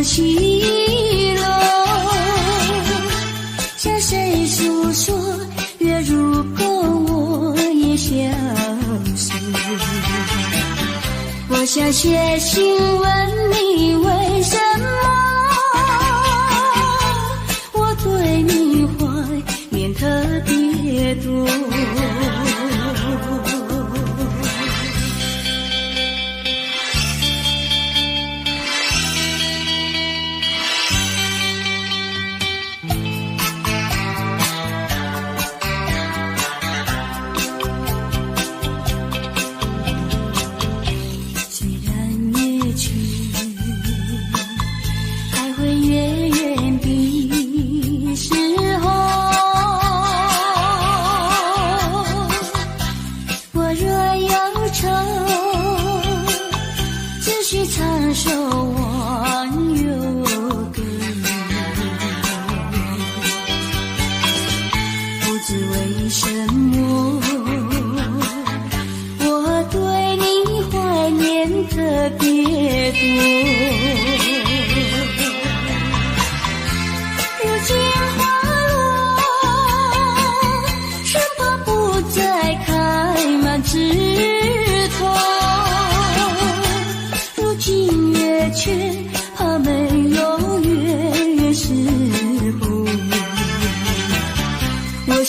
起落，向谁诉说？月如钩，我也消失。我想写信问你为什么，我对你怀念特别多。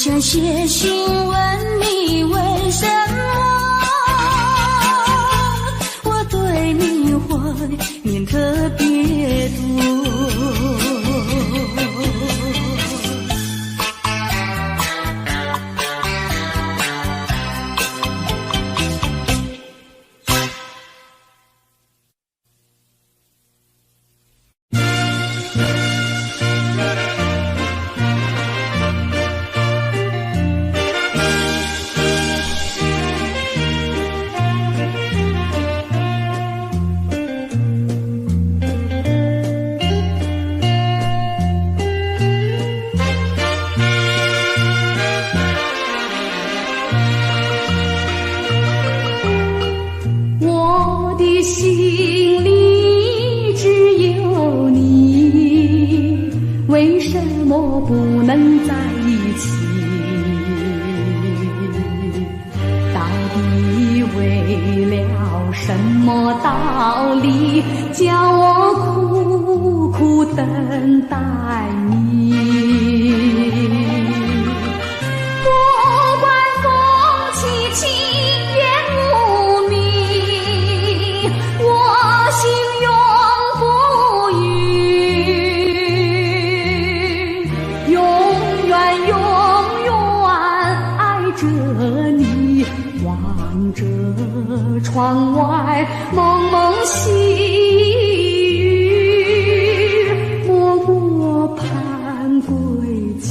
想写信问你为什么，我对你怀念特别多。窗外蒙蒙细雨，默默盼归期。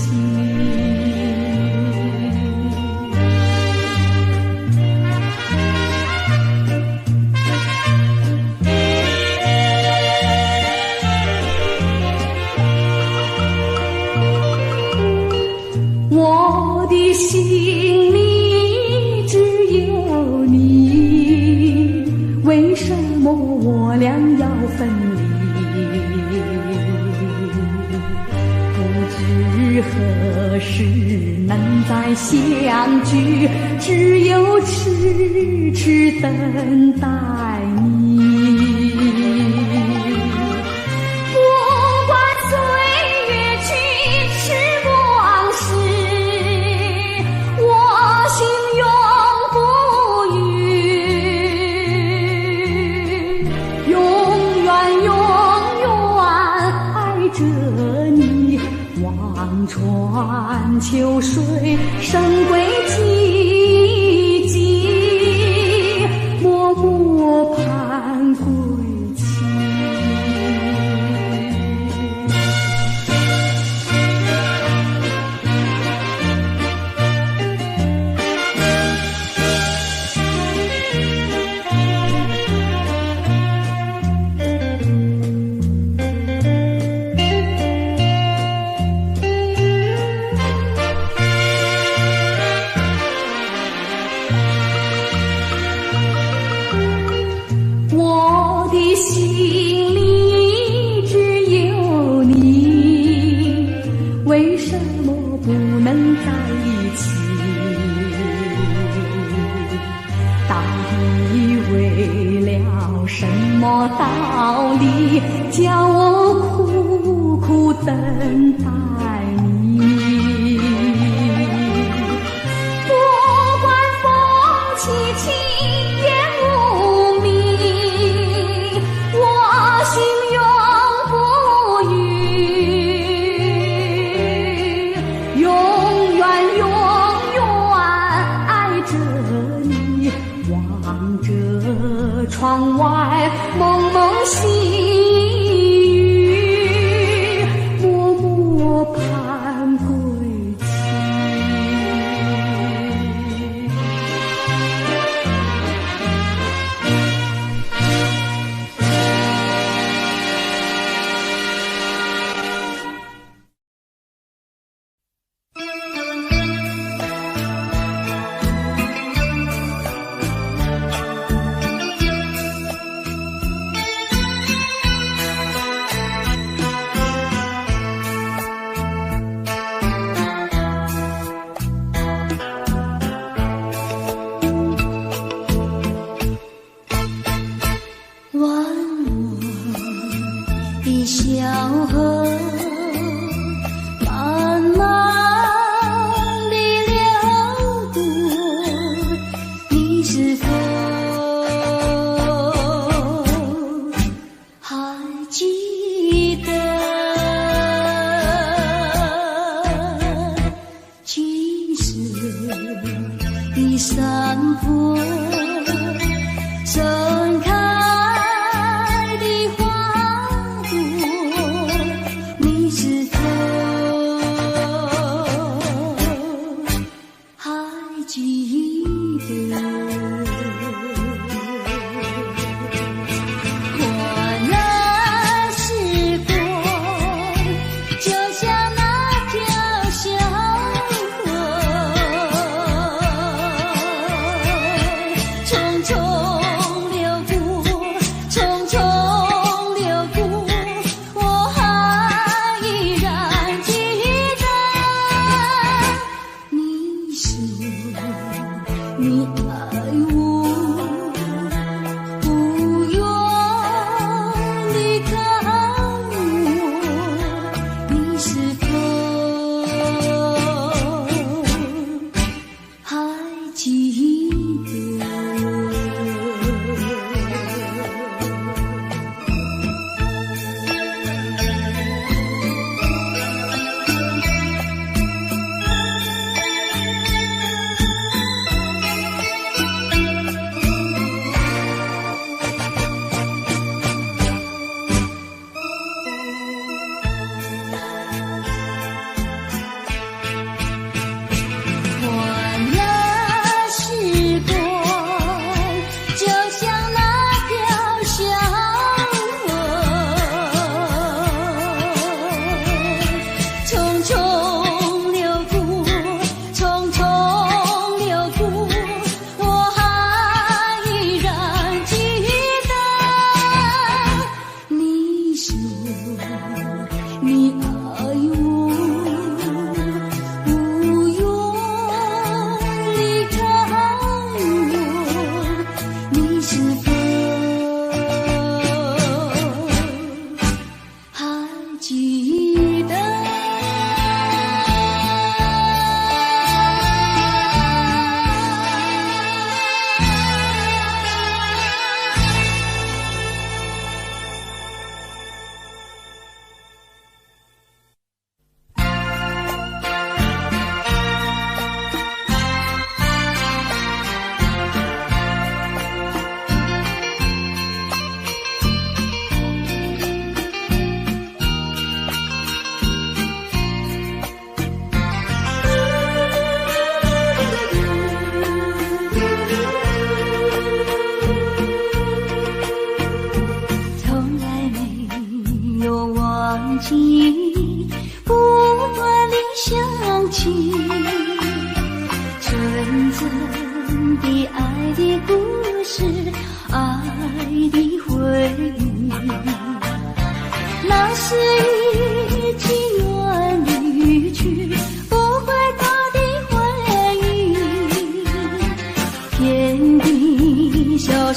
我的心里只有你，为什么我俩要分离？不知何时能再相聚，只有痴痴等待你。望穿秋水，深归寂寂，默默盼归期。道理，叫我苦苦等待你。不管风起晴天无明，我心永不渝，永远永远爱着你，望着窗外蒙蒙细雨，默默盼归期。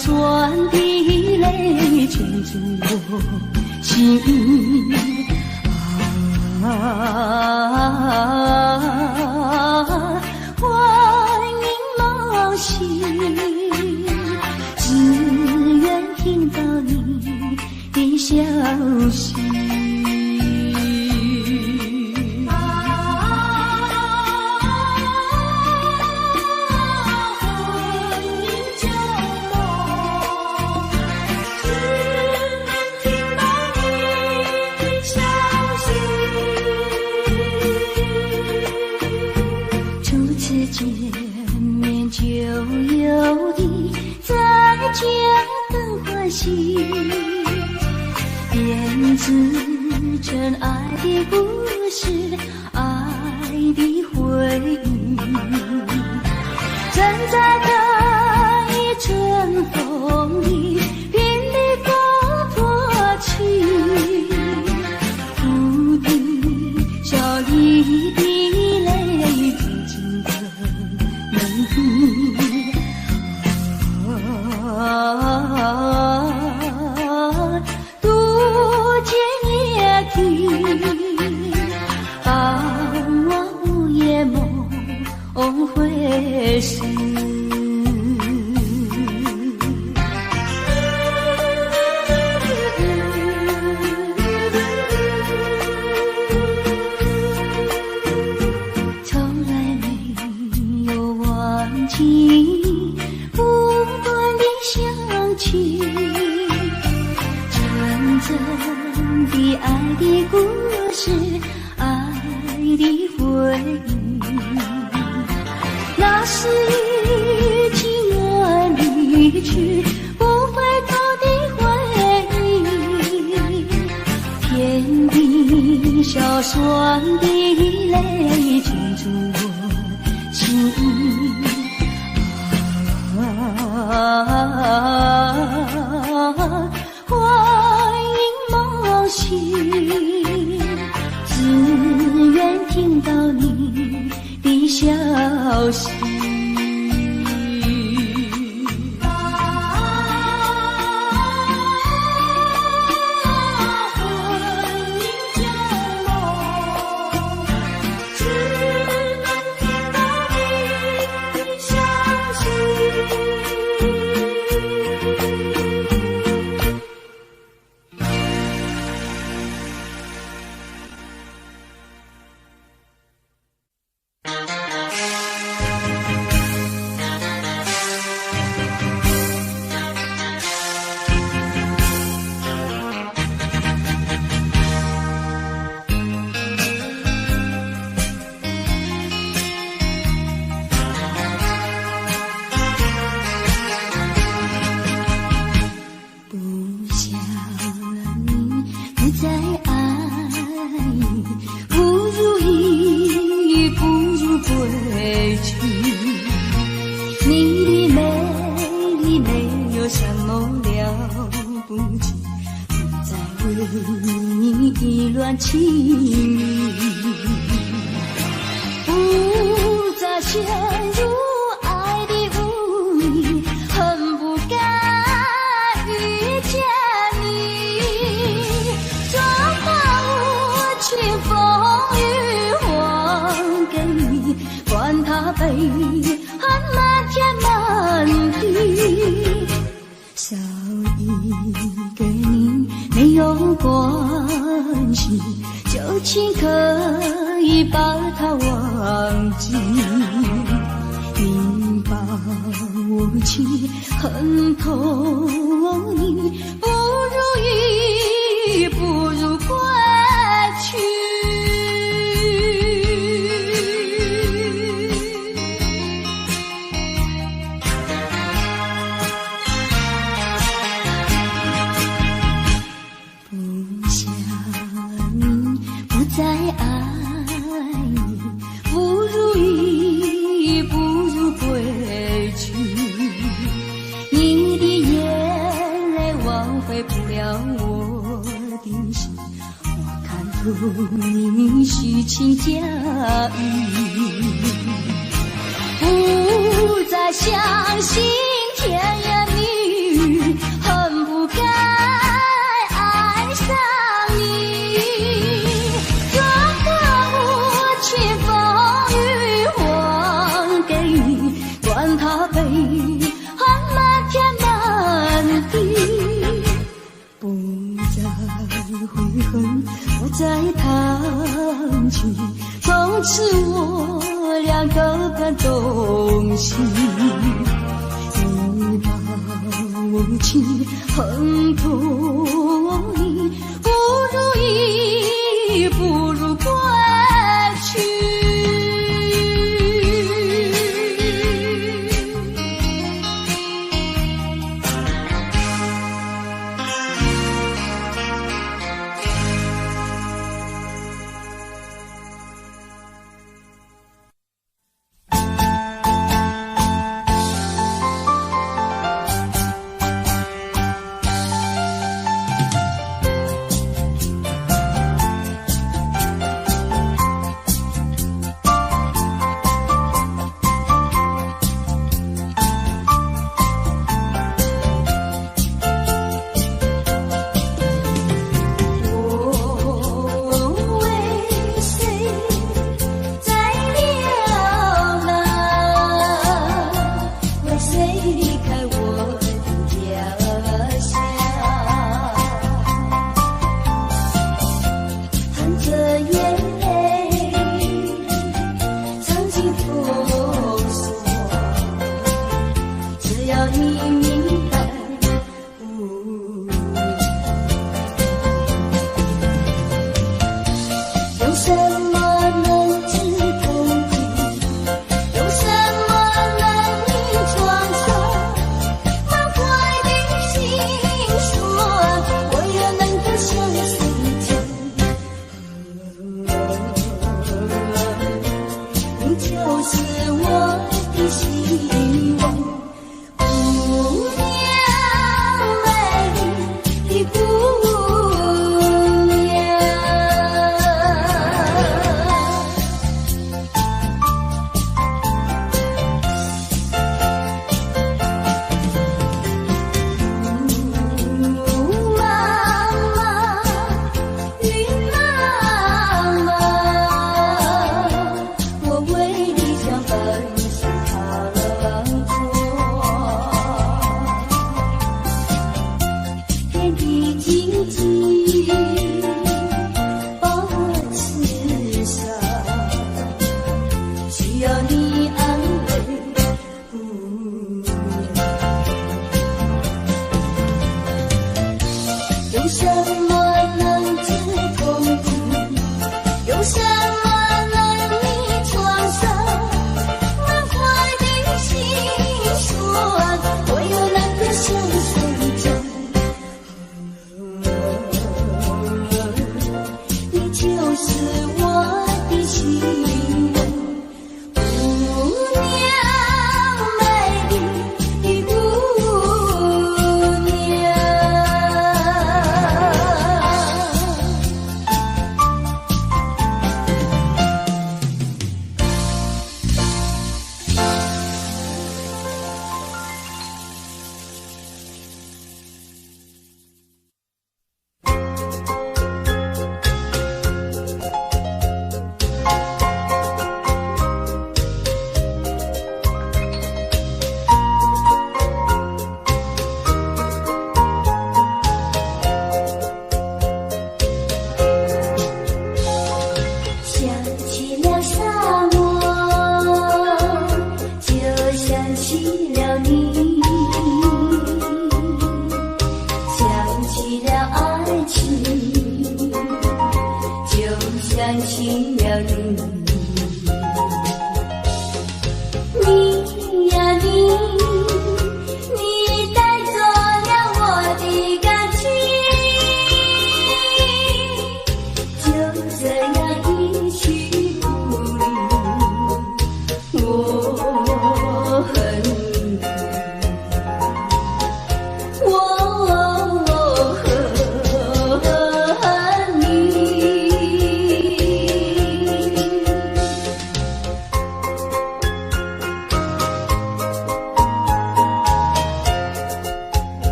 酸的泪泪圈住我心欢迎梦醒，只愿听到你的消息。见面就有你再见更欢喜，编织成爱的故事，爱的回忆。站在那一阵风里，拼力过破气，不敌笑你的泪珠进的门庭。渡劫也听，傍晚午夜梦回时。不断的想起，真正的爱的故事，爱的回忆。那是已经远离去不回头的回忆，天地小酸的泪圈住我心。欢迎梦醒，只愿听到你的消息。意乱情迷，不再陷入爱的污泥，恨不该遇见你。装把无情风雨还给你，管他悲恨漫天满地，少一个你没有关系，就请可以把它忘记。你把我情恨透你，不如意，不如归去。不想你，不再爱你，不如意，不如归去。你的眼泪枉费不了我的心，我看透你虚情假意，不再相信甜言蜜语，恨不该是我俩各奔东西。一往无前，很多意，不如意，不如归去。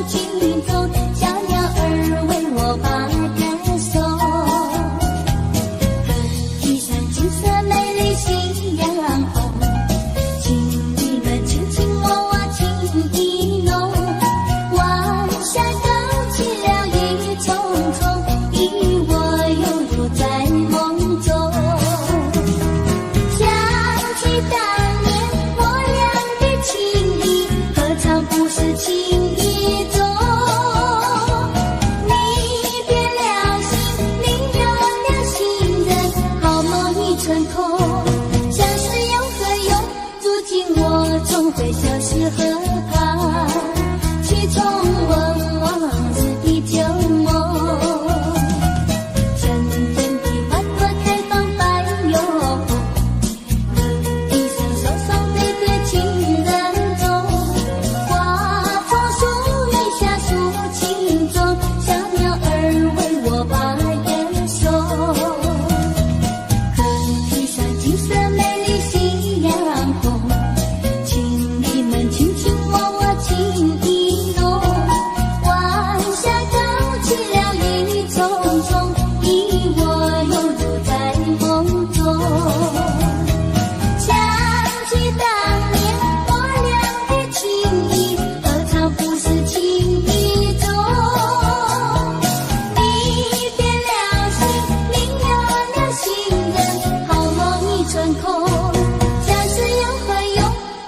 情中，小鸟儿为我把歌颂。河堤上金色美丽夕阳红，情侣们卿卿我我情意浓，晚霞勾起了一重重，你我犹如在梦中。想起当年我俩的情谊，何尝不是情意中？你别了心，你有了心人，好梦已成空。相识又何用？如今我总会消失河畔，去重温往日的旧梦。春天的花朵开放百又红，河堤上手送离别情人中，花丛树荫下诉情衷，小鸟儿为我把歌颂。河堤上金色美丽夕阳红，情侣们卿卿我我情意浓，晚霞勾起了一重重，你我犹如在梦中。想起当年我俩的情谊，何尝不是情意中？你别了心，你有了心人，好梦已成空。相识又何用？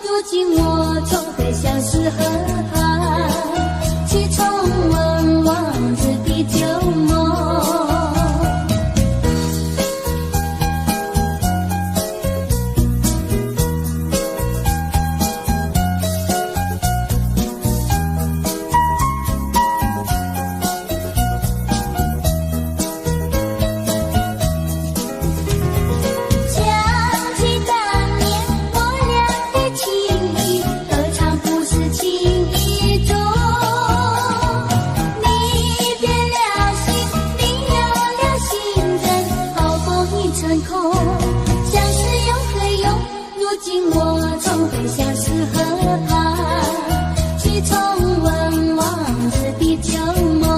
如今我总会消失河畔，去重温往日的旧梦。想起当年我俩的情谊，何尝不是情意中？你别了心，你有了心人，好梦已成空。相识又何用？如今我总会消失河畔，去重温往日的旧梦。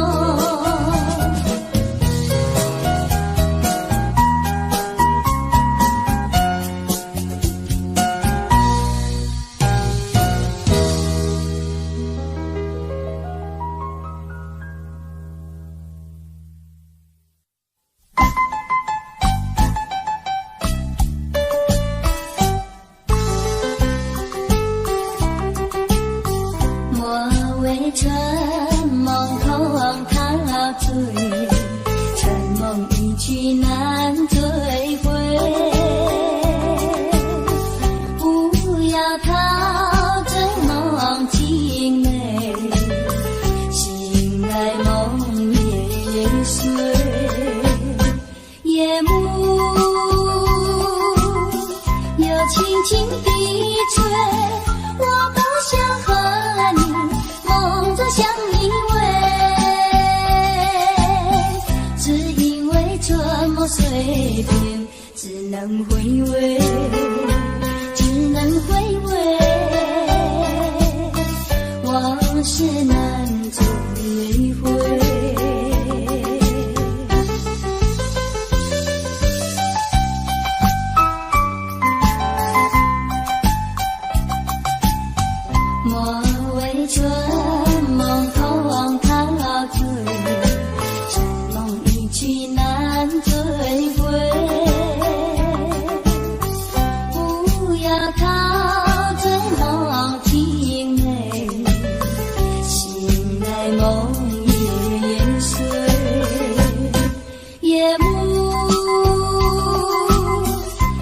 莫为春梦空陶醉，春梦一去难追回。不要陶醉梦情美，醒来梦也碎。夜幕又轻轻地吹，我不想和你梦中相依偎，只因为春梦碎片，只能回味，只能回味，往事难追回。莫为春梦空陶醉，春梦一去难追回。不要陶醉梦情美，醒来梦也碎。夜幕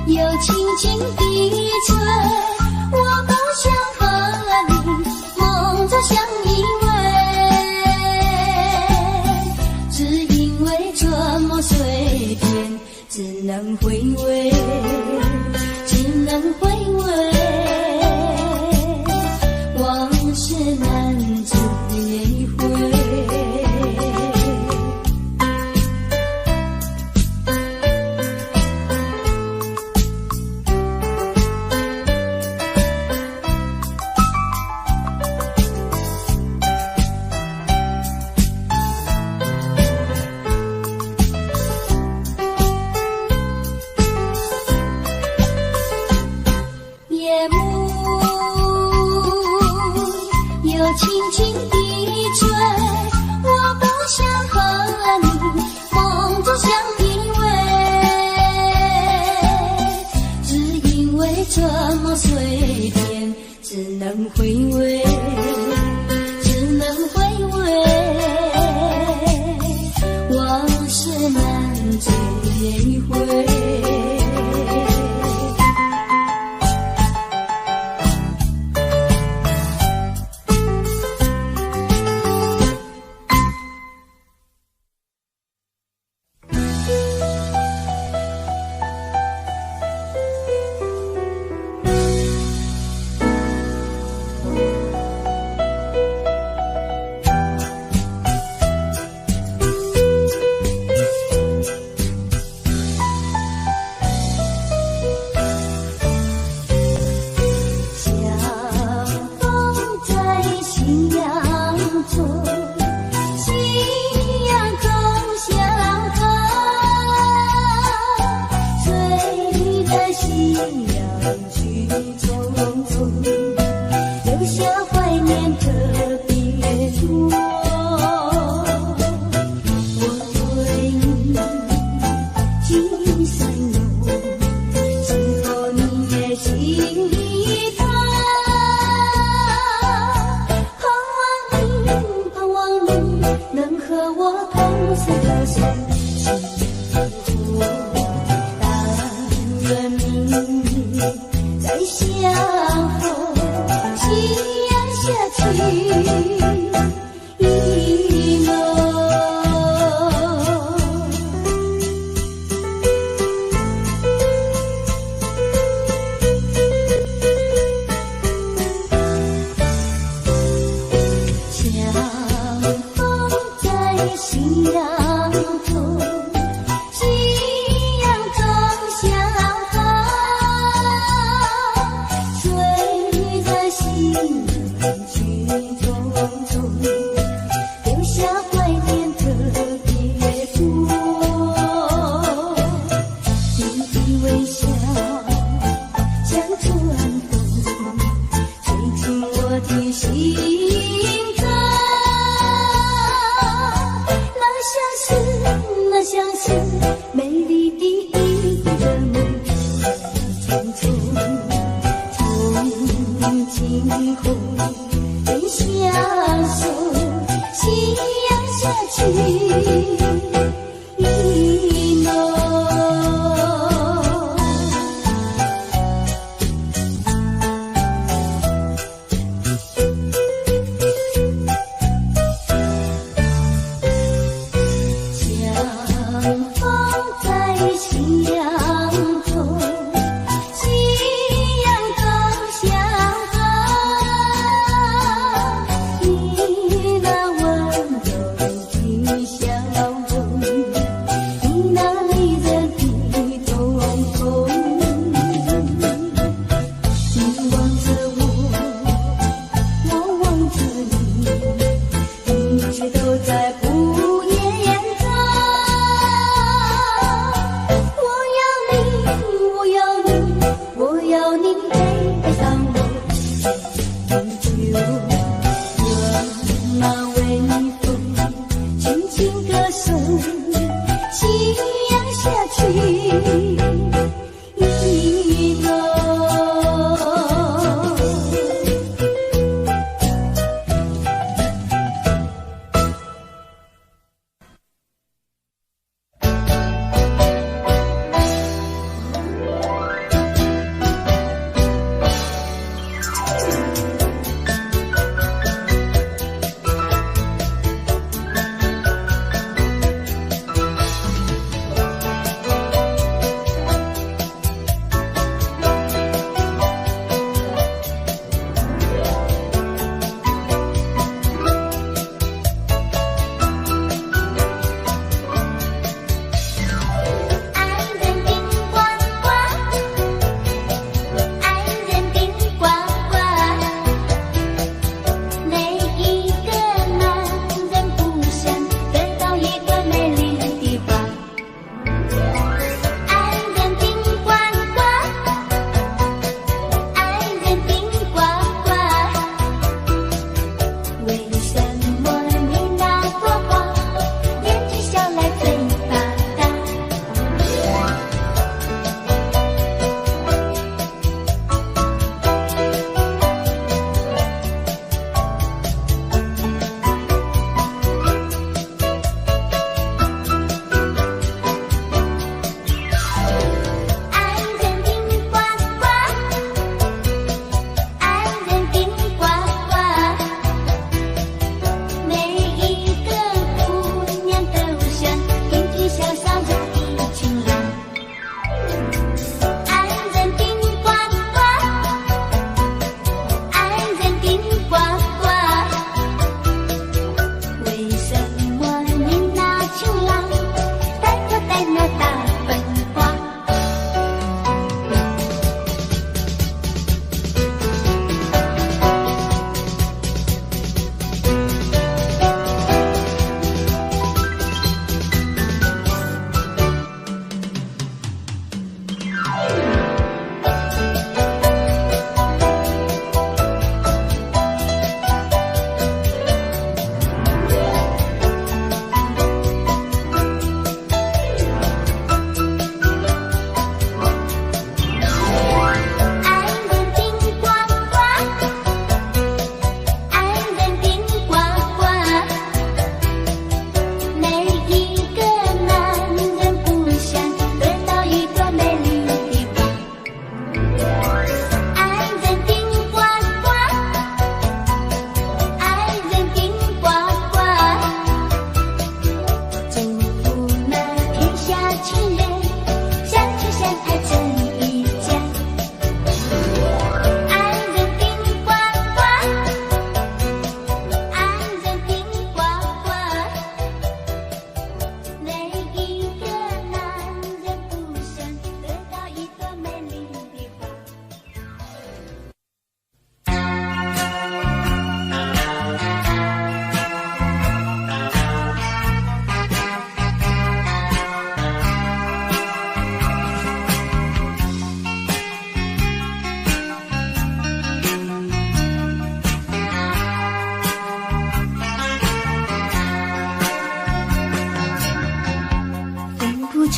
又轻轻地吹，我不想和你梦中相依偎，只因为春梦碎片，只能回味，只能回味，往事难追回。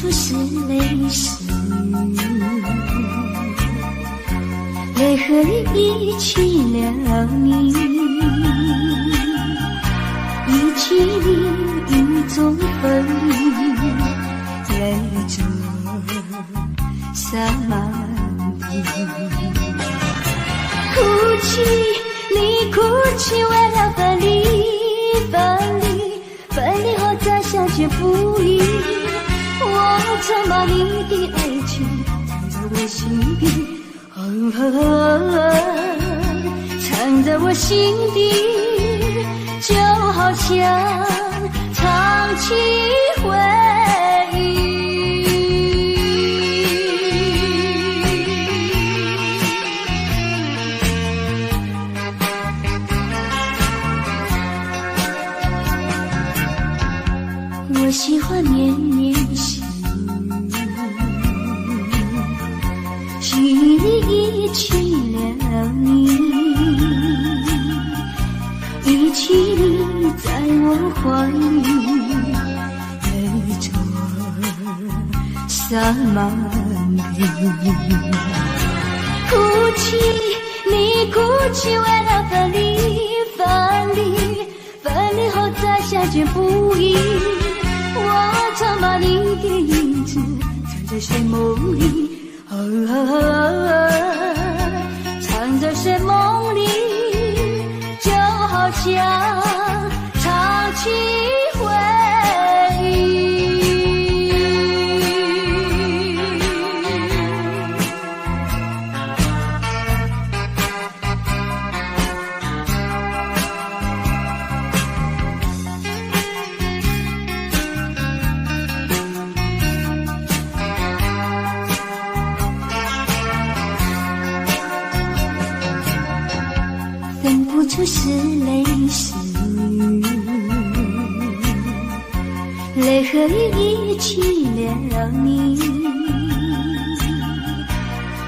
出是泪湿，泪和遗弃了你，遗弃你。种分离，泪珠洒满地。哭泣，你哭泣，为了分离，分离，分离后再相见不易。我曾把你的爱情藏在我心底，藏在我心底，就好像唱起回忆。我喜欢绵绵细雨，细雨里忆起了你，忆起你在我怀里，泪珠洒满地。哭泣，你哭泣，为了分离，分离，分离后再相见不易。我曾把你的影子藏在睡梦里，藏在睡梦里，就好像唱起回忆。分不出是泪是雨，泪和雨一起了你，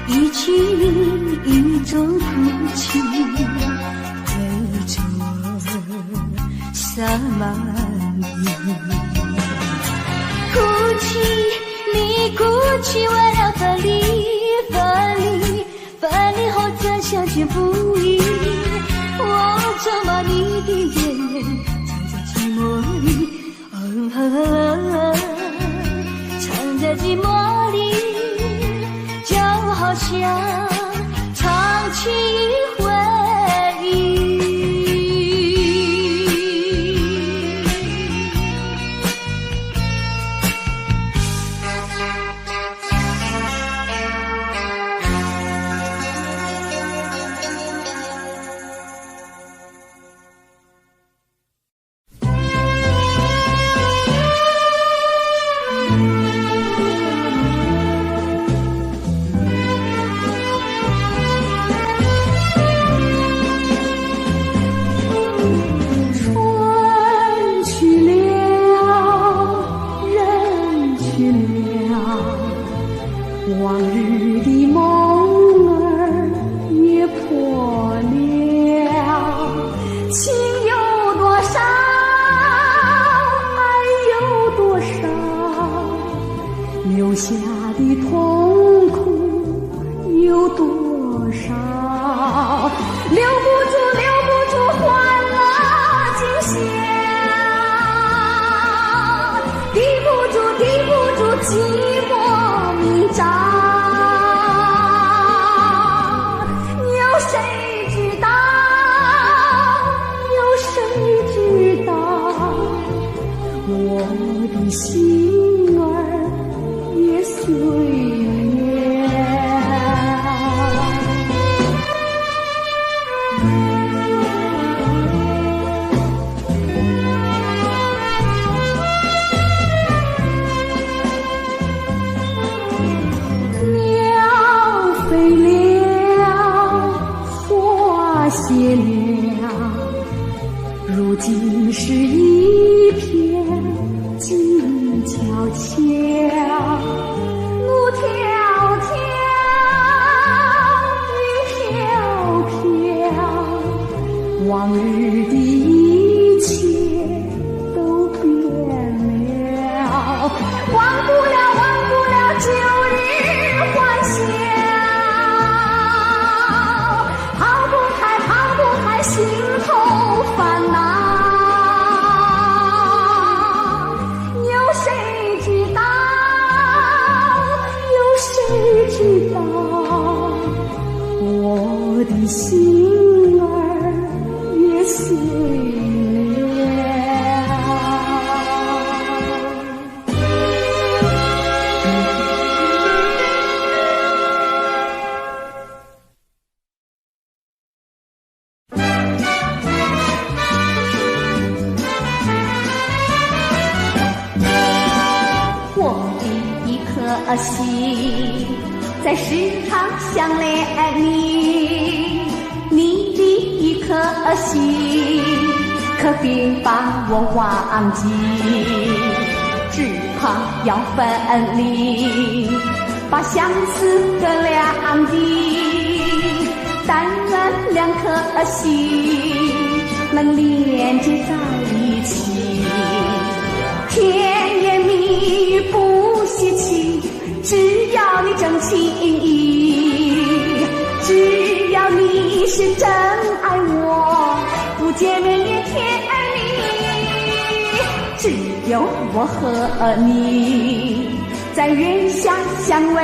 一起雨中哭泣，泪珠洒满地。哭泣，你哭泣，为了分离，分离，分离后再相见不易。我曾把你的眼藏在寂寞里，藏在寂寞里，就好像唱起回忆。往日的梦儿也破了，情有多少，爱有多少，留下的痛苦有多少，留不住欢乐今宵，抵不住寂寞迷障。我的心儿也碎鸟飞了，花谢了，如今是一片静悄悄，路迢迢，雨飘飘，往日的一切都变了，忘不了旧日欢笑，抛不开心头烦恼。惜，在时常想念你，你的一颗心，可别把我忘记，只怕要分离，把相思隔两地，但愿两颗心能连接在一起，甜言蜜语不稀奇，只要你真心意，只要你是真爱我，不见面也甜蜜，只有我和你在月下相偎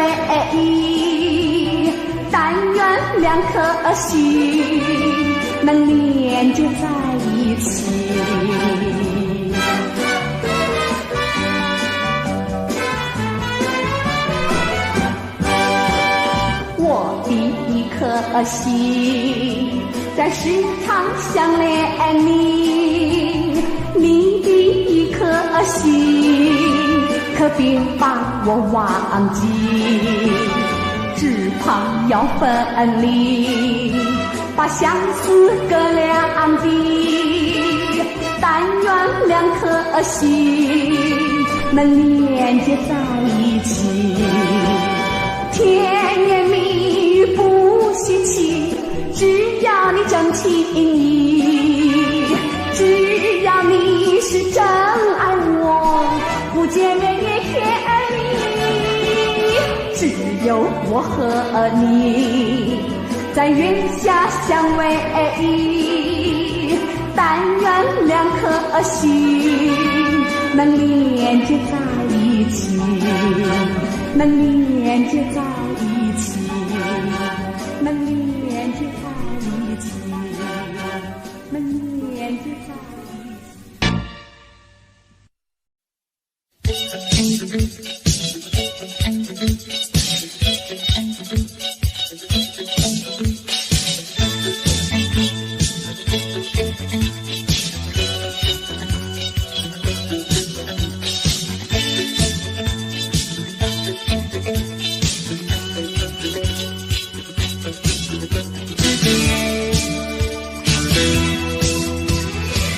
依，但愿两颗心能连接在一起。我的一颗心在时常想念你，你的一颗心可别把我忘记，只怕要分离，把相思隔两地，但愿两颗心能连接在一起，甜言蜜语不稀奇，只要你真情意，只要你是真爱我，不见面也甜蜜，只有我和你在月下相偎依，但愿两颗心能连接在一起，能连接在一起，能连接在一起，能连接在一起。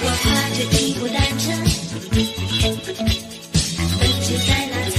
我踏着一部单车，奔驰在那草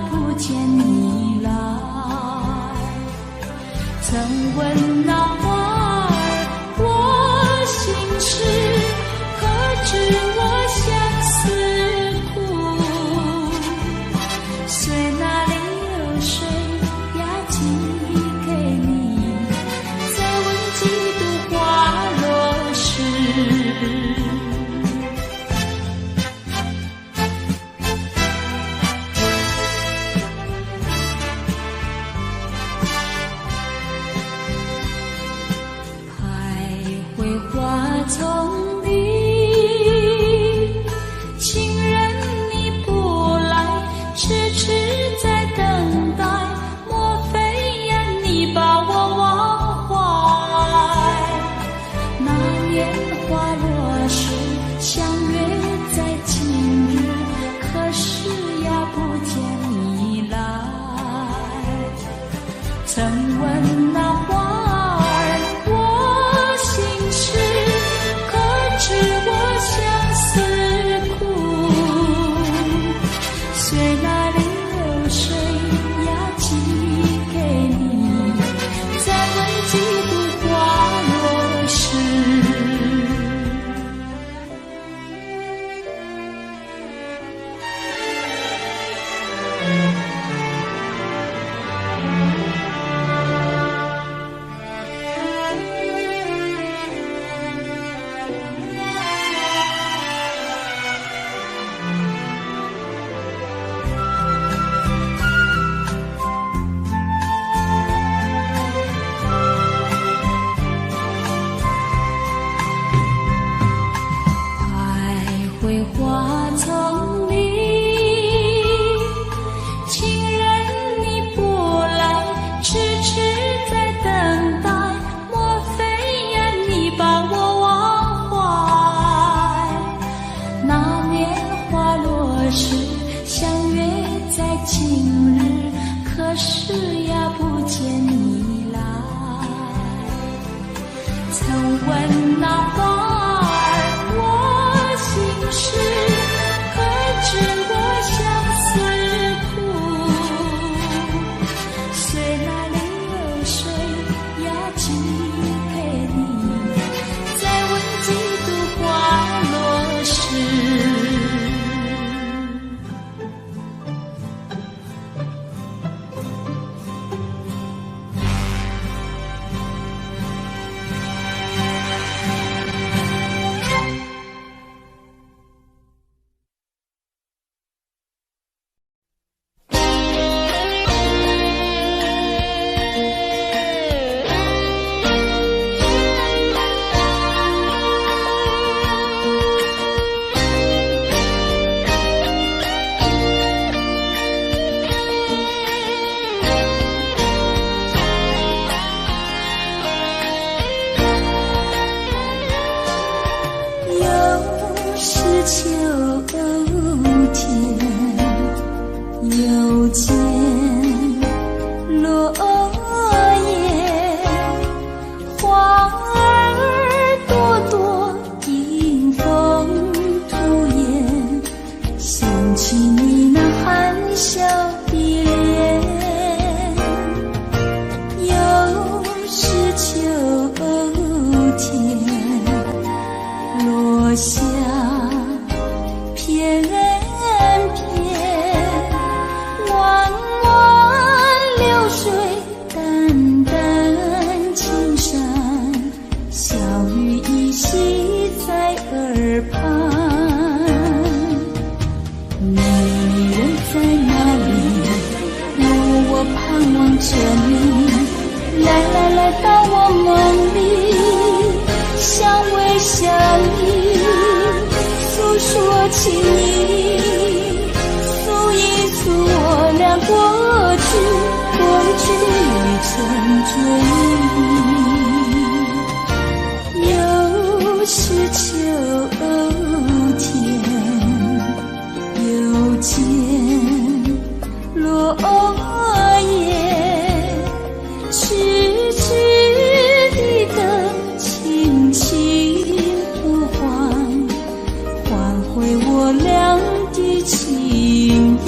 不见你来。曾问那花儿我心事，可知我相思苦。随那流水呀寄给你，再问几度花落时。花丛里，情人你不来，痴痴在等待，莫非呀你把我忘怀？那年花落时，相约在今日，可是呀不见你来。曾问那花知我相思苦，随那流水呀寄给你，再问几度花落时。花丛里，情人你不来，痴痴在等待，莫非呀你把我忘怀？那年花落时，相约在今日，可是呀不见你来。曾问那花是，可知我相思苦？随那流水呀寄给你，再问几度花落时。秋天又见落叶，花儿朵朵迎风吐艳，想起你那含笑的脸。又是秋天落下片片，弯弯流水淡淡青山，小雨依稀在耳畔。你人在哪里？我盼望着你，来到我梦里，相偎相依，诉说情意，诉一诉我俩过去旅程追忆。又是秋天，又见落叶，痴痴地等，轻轻呼唤，唤回我俩的情谊。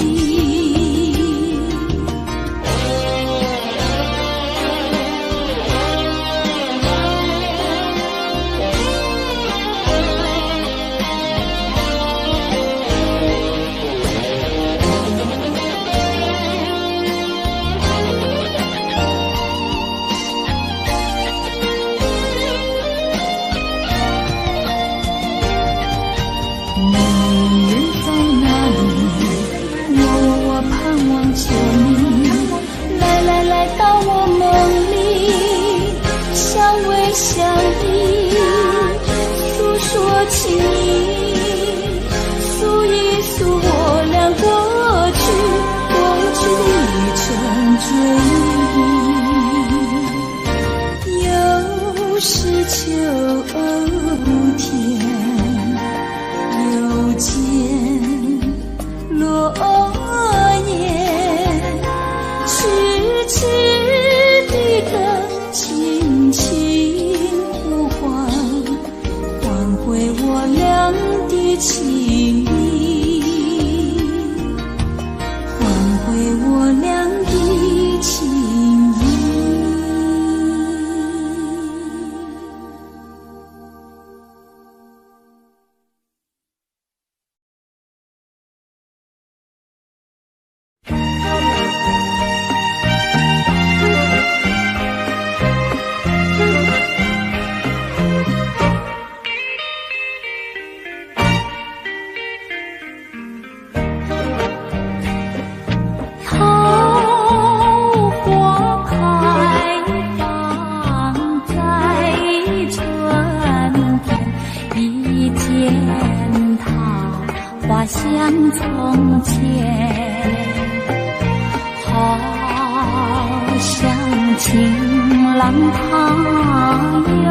像从前，好像情郎他又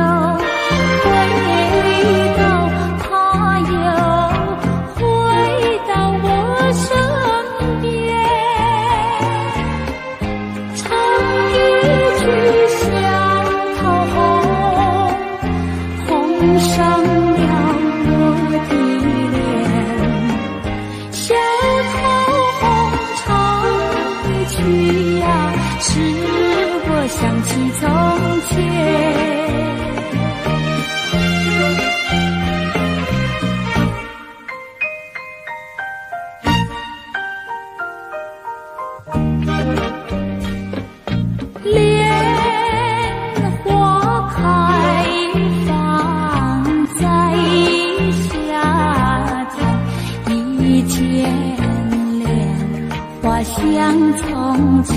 回到，他又回到我身边，唱一曲小桃红，红上了我的脸。小桃红唱一曲呀，使我想起从前。莲花开放在夏天，一见莲花像从前，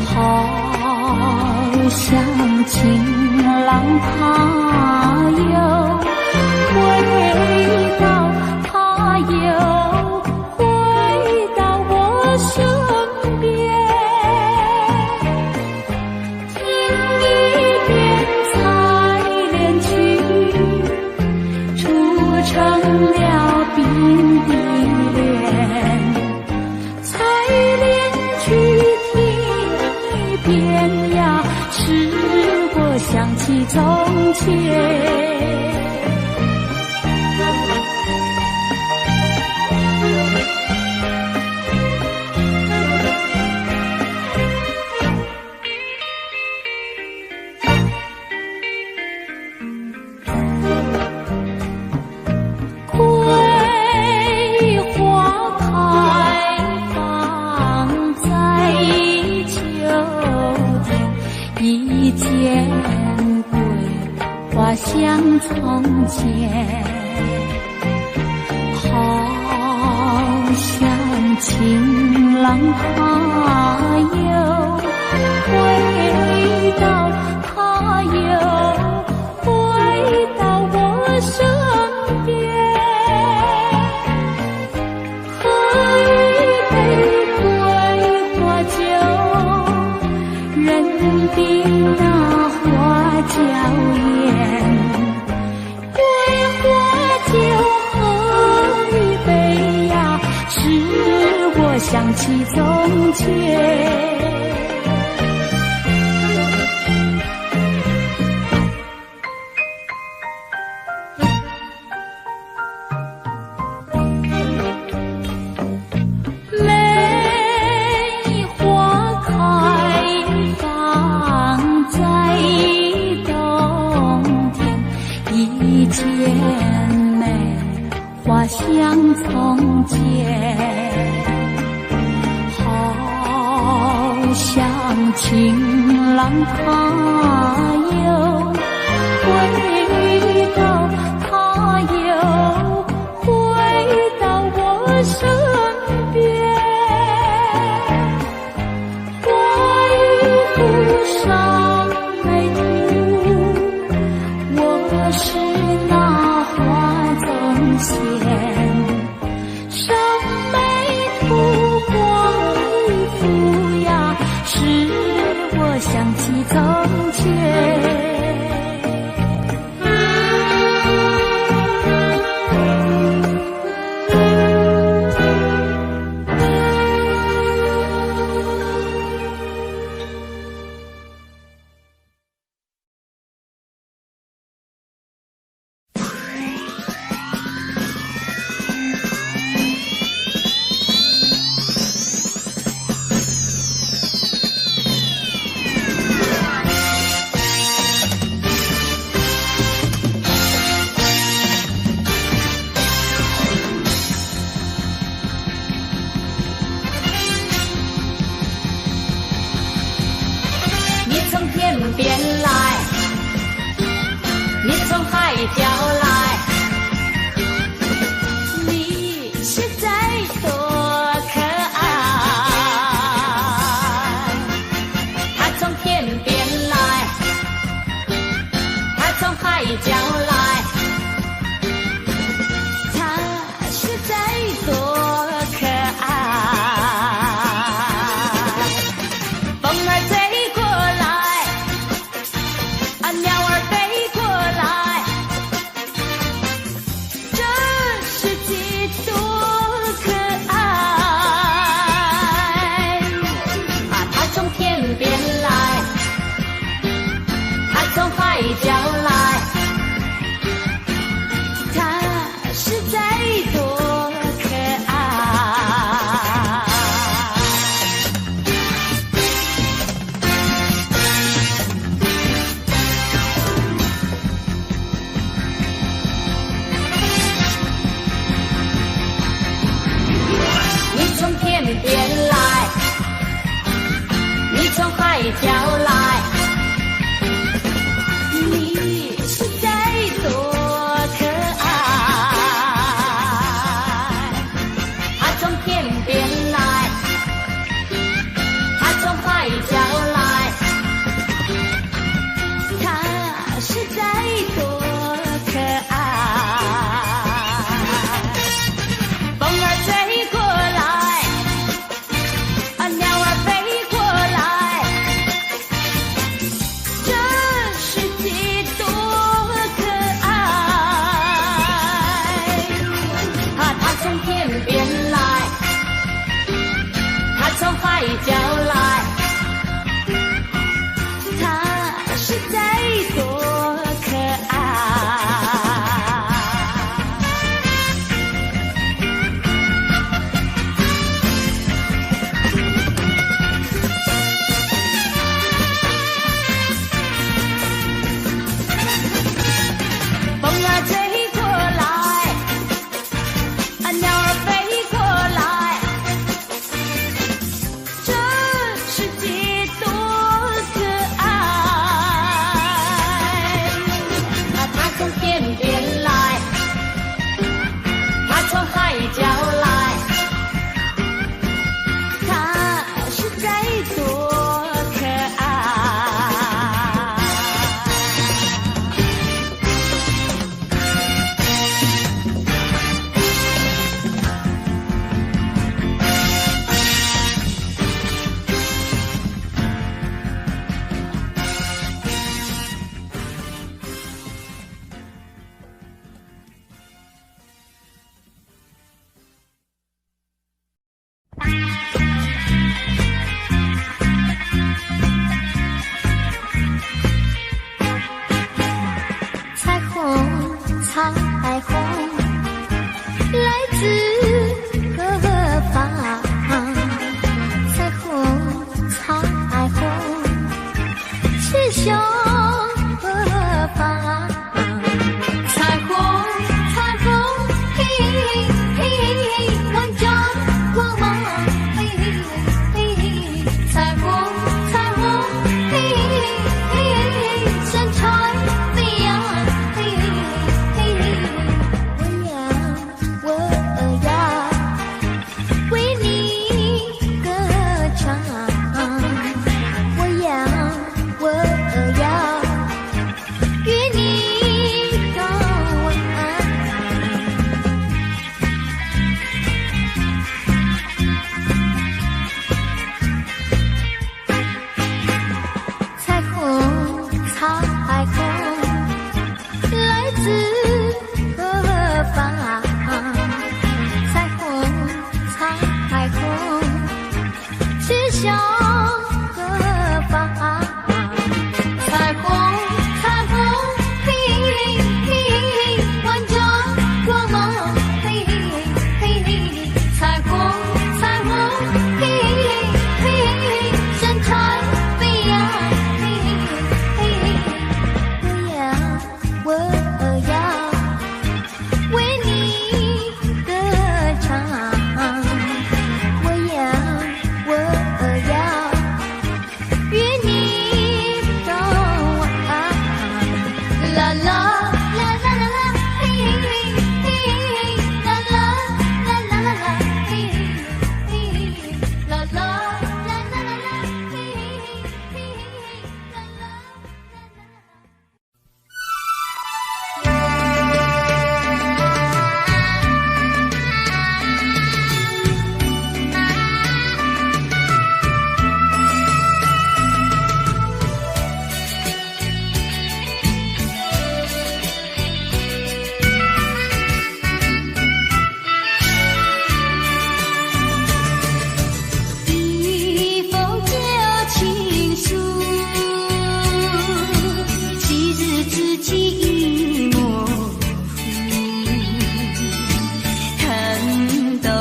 好像情郎他又回到，他又回到我身边，听一遍采莲曲，促成了鬓的莲。采莲曲听一遍呀，使我想起从前。桂花开放在秋天，一见桂花像从前，好像情郎他又回到，他又回到我身边，喝一杯桂花酒，任凭那花娇艳。桂花酒喝一杯呀，使我想起从前。梅花开放在冬天，一见梅花像从前，好像情郎他又回到，他又回到我身边，花衣服上眉涂，我是那花总仙，上眉涂光衣服呀，使我想起从前。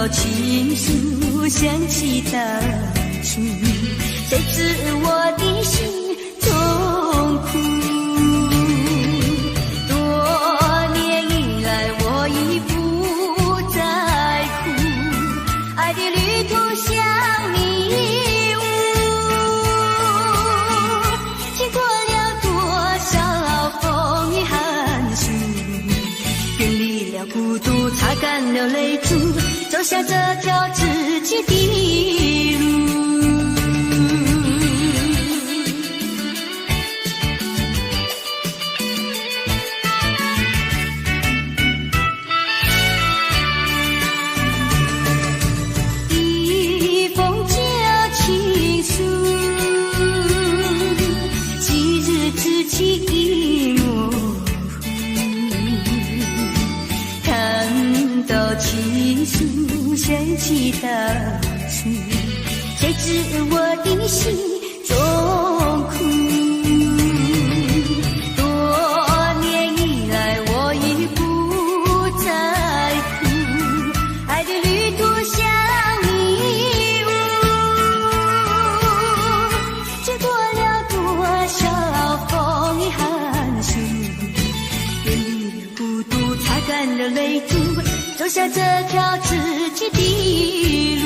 到情书想起当初，谁知我的心痛苦。多年以来我已不再哭，爱的旅途像迷雾，经过了多少风雨寒暑，远离了孤独，擦干了泪珠，走下这条自己的路。一封旧情书，昔日之情已模糊，看到情书想起当初，谁知我的心中苦。多年以来我已不再哭，爱的旅途像迷雾，经过了多少风雨寒暑，远离了孤独，擦干了泪珠，走下这条自己的路。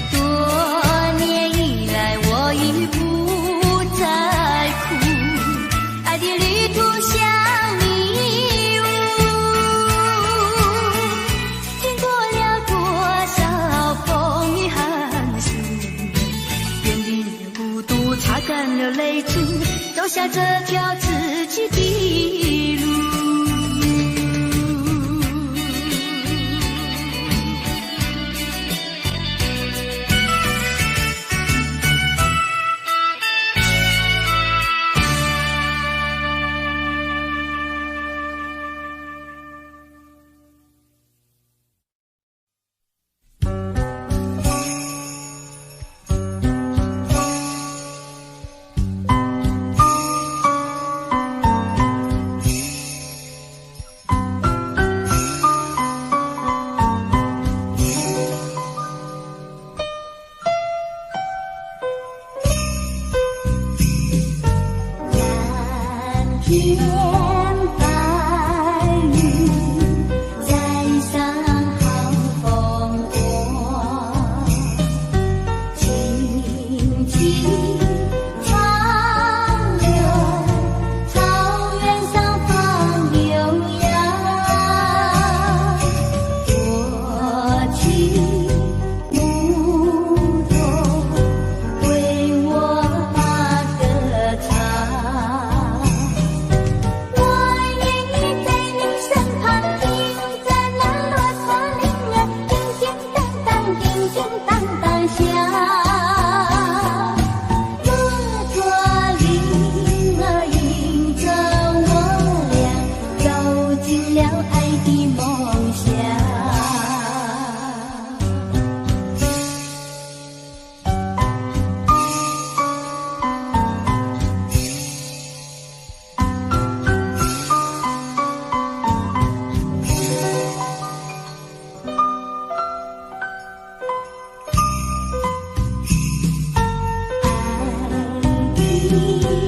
多年以来我已不再哭，爱的旅途像迷雾，经过了多少风雨寒暑，远离了孤独，擦干了泪珠，走下这条自己的路。天白云，在上好风光，轻轻长流，草原上放牛羊，过去牧童为我把歌唱。爱的